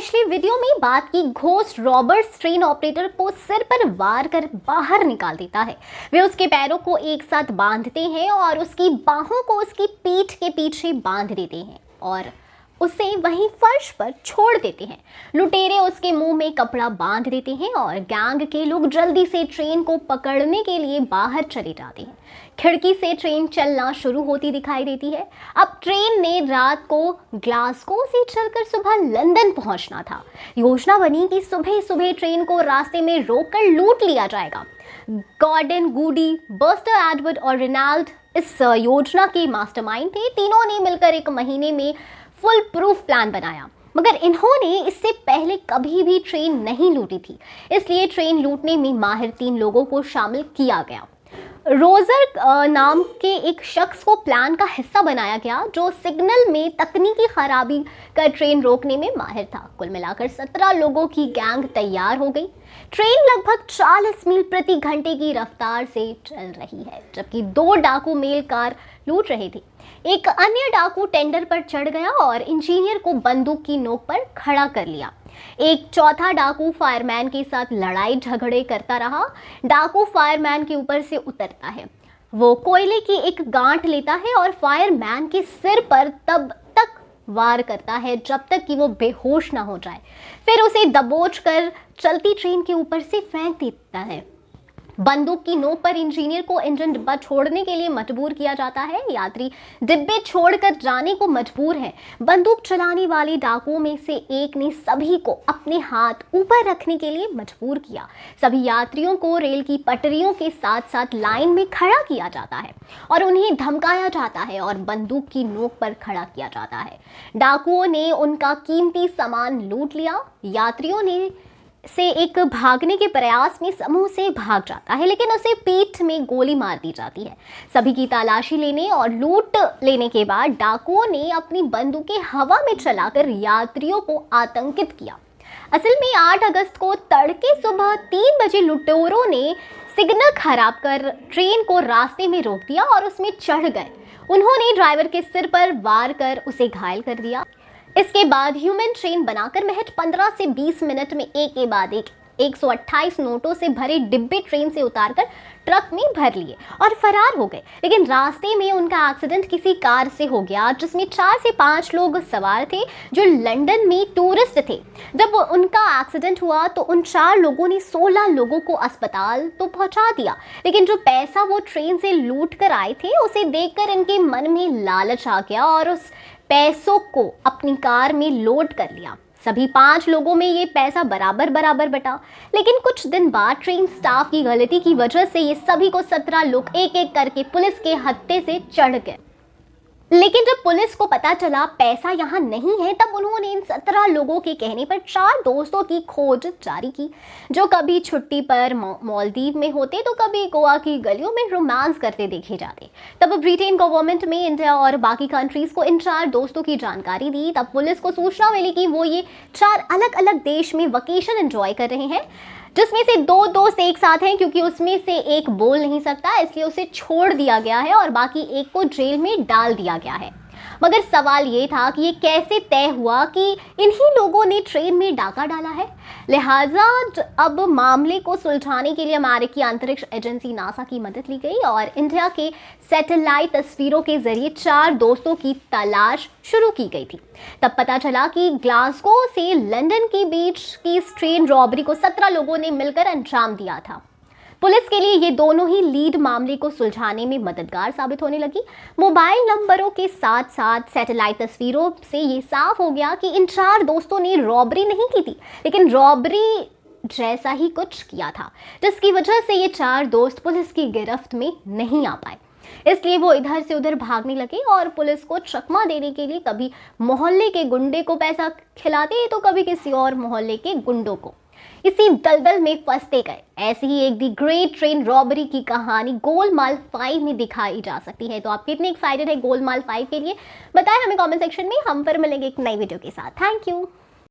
पिछली वीडियो में बात की घोस्ट रॉबर्ट्स ट्रेन ऑपरेटर को सिर पर वार कर बाहर निकाल देता है। वे उसके पैरों को एक साथ बांधते हैं और उसकी बाहों को उसकी पीठ के पीछे बांध देते हैं और उसे वहीं फर्श पर छोड़ देते हैं। लुटेरे उसके मुंह में कपड़ा बांध देते हैं और गैंग के लोग जल्दी से ट्रेन को पकड़ने के लिए बाहर चले जाते हैं। खिड़की से ट्रेन चलना शुरू होती दिखाई देती है। अब ट्रेन ने रात को ग्लासगो से चलकर सुबह लंदन पहुंचना था। योजना बनी कि सुबह सुबह ट्रेन को रास्ते में रोककर लूट लिया जाएगा। गॉर्डन, गूडी, बस्टर एडवर्ड और रेनाल्ड इस योजना के मास्टरमाइंड थे। तीनों ने मिलकर एक महीने में फुल प्रूफ प्लान बनाया, मगर इन्होंने इससे पहले कभी भी ट्रेन नहीं लूटी थी, इसलिए ट्रेन लूटने में माहिर 3 लोगों को शामिल किया गया। रोजर नाम के एक शख्स को प्लान का हिस्सा बनाया गया, जो सिग्नल में तकनीकी खराबी कर ट्रेन रोकने में माहिर था। कुल मिलाकर 17 लोगों की गैंग तैयार हो गई। ट्रेन लगभग 40 मील प्रति घंटे की रफ्तार से चल रही है, जबकि 2 डाकू मेल कार लूट रहे थे। एक अन्य डाकू टेंडर पर चढ़ गया और इंजीनियर को बंदूक की नोक पर खड़ा कर लिया। एक चौथा डाकू फायरमैन के साथ लड़ाई झगड़े करता रहा। डाकू फायरमैन के ऊपर से उतरता है, वो कोयले की एक गांठ लेता है और फायरमैन के सिर पर तब तक वार करता है जब तक कि वो बेहोश ना हो जाए। फिर उसे दबोच कर चलती ट्रेन के ऊपर से फेंक देता है। बंदूक की नोक पर इंजीनियर को इंजन डिब्बा छोड़ने के लिए मजबूर किया जाता है। यात्री डिब्बे छोड़कर जाने को मजबूर है। बंदूक चलाने वाले डाकुओं में से एक ने सभी को अपने हाथ ऊपर रखने के लिए मजबूर किया। सभी यात्रियों को रेल की पटरियों के साथ साथ लाइन में खड़ा किया जाता है और उन्हें धमकाया जाता है और बंदूक की नोक पर खड़ा किया जाता है। डाकुओं ने उनका कीमती सामान लूट लिया। यात्रियों ने से एक भागने के प्रयास में समूह से भाग जाता है, लेकिन उसे पीठ में गोली मार दी जाती है। सभी की तलाशी लेने और लूट लेने के बाद डाकुओं ने अपनी बंदूकें हवा में चलाकर यात्रियों को आतंकित किया। असल में 8 अगस्त को तड़के सुबह 3 बजे लुटेरों ने सिग्नल खराब कर ट्रेन को रास्ते में रोक दिया और उसमें चढ़ गए। उन्होंने ड्राइवर के सिर पर वार कर उसे घायल कर दिया। इसके बाद ह्यूमन ट्रेन बनाकर महज 15 से 20 मिनट में एक के बाद एक 128 नोटों से भरे डिब्बे ट्रेन से उतारकर ट्रक में भर लिए और फरार हो गए। लेकिन रास्ते में उनका एक्सीडेंट किसी कार से हो गया, जिसमें 4 से 5 लोग सवार थे जो लंदन में टूरिस्ट थे। जब उनका एक्सीडेंट हुआ तो उन 4 लोगों ने 16 लोगों को अस्पताल तो पहुंचा दिया, लेकिन जो पैसा वो ट्रेन से लूट कर आए थे उसे देखकर इनके मन में लालच आ गया और उस पैसों को अपनी कार में लोड कर लिया। सभी 5 लोगों में ये पैसा बराबर बराबर बटा, लेकिन कुछ दिन बाद ट्रेन स्टाफ की गलती की वजह से ये सभी को 17 लोग एक एक करके पुलिस के हत्थे से चढ़ गए। लेकिन जब पुलिस को पता चला पैसा यहाँ नहीं है, तब उन्होंने इन 17 लोगों के कहने पर 4 दोस्तों की खोज जारी की, जो कभी छुट्टी पर मालदीव में होते तो कभी गोवा की गलियों में रोमांस करते देखे जाते। तब ब्रिटेन गवर्नमेंट में इंडिया और बाकी कंट्रीज को इन 4 दोस्तों की जानकारी दी। तब पुलिस को सूचना मिली कि वो ये 4 अलग अलग देश में वकेशन एंजॉय कर रहे हैं, जिसमें से 2 दोस्त एक साथ हैं। क्योंकि उसमें से एक बोल नहीं सकता, इसलिए उसे छोड़ दिया गया है और बाकी एक को जेल में डाल दिया गया है। मगर सवाल ये था कि ये कैसे तय हुआ कि इन्हीं लोगों ने ट्रेन में डाका डाला है। लिहाजा अब मामले को सुलझाने के लिए अमेरिकी अंतरिक्ष एजेंसी नासा की मदद ली गई और इंडिया के सैटेलाइट तस्वीरों के जरिए 4 दोस्तों की तलाश शुरू की गई थी। तब पता चला कि ग्लासगो से लंदन के बीच की इस ट्रेन रॉबरी को 17 लोगों ने मिलकर अंजाम दिया था। पुलिस के लिए ये दोनों ही लीड मामले को सुलझाने में मददगार साबित होने लगी। मोबाइल नंबरों के साथ साथ सैटेलाइट तस्वीरों से ये साफ हो गया कि इन 4 दोस्तों ने रॉबरी नहीं की थी, लेकिन रॉबरी जैसा ही कुछ किया था, जिसकी वजह से ये 4 दोस्त पुलिस की गिरफ्त में नहीं आ पाए। इसलिए वो इधर से उधर भागने लगे और पुलिस को चकमा देने के लिए कभी मोहल्ले के गुंडे को पैसा खिलाते तो कभी किसी और मोहल्ले के गुंडों को। इसी दलदल में फंसते गए। ऐसी ही एक दी ग्रेट ट्रेन रॉबरी की कहानी गोलमाल 5 में दिखाई जा सकती है। तो आप कितने एक्साइटेड है गोलमाल 5 के लिए बताएं हमें कमेंट सेक्शन में। हम पर मिलेंगे एक नई वीडियो के साथ। Thank you.